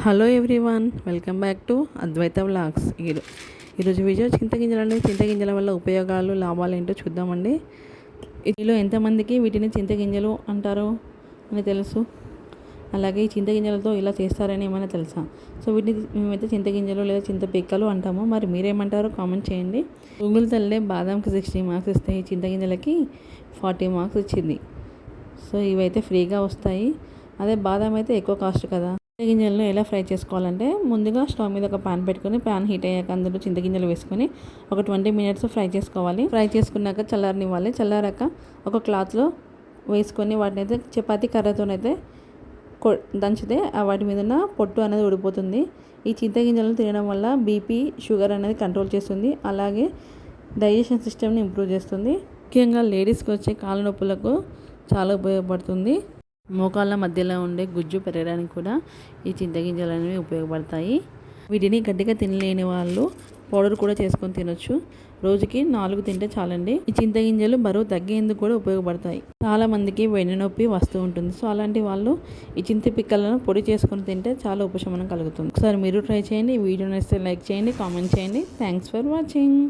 Hello everyone, welcome back to Advaita vlogs. ఈరోజు video చింతగింజల వల్ల ఉపయోగాలు లాభాలు ఏంటో చూద్దామండి. ఇందులో ఎంతమందికి వీటిని చింతగింజలు అంటారు అని తెలుసు, అలాగే ఈ చింతగింజలతో ఇలా చేస్తారని ఏమైనా తెలుసా? సో వీటిని మేమైతే చింతగింజలు లేదా చింతపిక్కలు అంటాము. మరి మీరేమంటారో కామెంట్ చేయండి. గూగుల్ తల్లే బాదాంకి 60 మార్క్స్ ఇస్తే ఈ చింతగింజలకి 40 మార్క్స్ ఇచ్చింది. సో ఇవైతే ఫ్రీగా వస్తాయి. అదే బాదాం అయితే ఎక్కువ కాస్ట్ కదా. చింతగింజలను ఎలా ఫ్రై చేసుకోవాలంటే, ముందుగా స్టవ్ మీద ఒక పాన్ పెట్టుకొని, పాన్ హీట్ అయ్యాక అందులో చింతగింజలు వేసుకొని ఒక 20 మినిట్స్ ఫ్రై చేసుకోవాలి. ఫ్రై చేసుకున్నాక చల్లారనివ్వాలి. చల్లారాక ఒక క్లాత్లో వేసుకొని వాటిని అయితే చపాతీ కర్రతోనైతే దంచితే వాటి మీద ఉన్న పొట్టు అనేది ఊడిపోతుంది. ఈ చింతగింజలను తినడం వల్ల బీపీ, షుగర్ అనేది కంట్రోల్ చేస్తుంది. అలాగే డైజెషన్ సిస్టమ్ని ఇంప్రూవ్ చేస్తుంది. ముఖ్యంగా లేడీస్కి వచ్చే కాళ్ళ నొప్పులకు చాలా ఉపయోగపడుతుంది. మోకాళ్ళ మధ్యలో ఉండే గుజ్జు పెరగడానికి కూడా ఈ చింతగింజలు అనేవి ఉపయోగపడతాయి. వీటిని గట్టిగా తినలేని వాళ్ళు పౌడర్ కూడా చేసుకొని తినొచ్చు. రోజుకి 4 తింటే చాలండి. ఈ చింతగింజలు బరువు తగ్గేందుకు కూడా ఉపయోగపడతాయి. చాలా మందికి వెన్నునొప్పి వస్తూ ఉంటుంది. సో అలాంటి వాళ్ళు ఈ చింత పిక్కలను పొడి చేసుకొని తింటే చాలా ఉపశమనం కలుగుతుంది. ఒకసారి మీరు ట్రై చేయండి. ఈ వీడియో నచ్చితే లైక్ చేయండి, కామెంట్ చేయండి. Thanks for watching.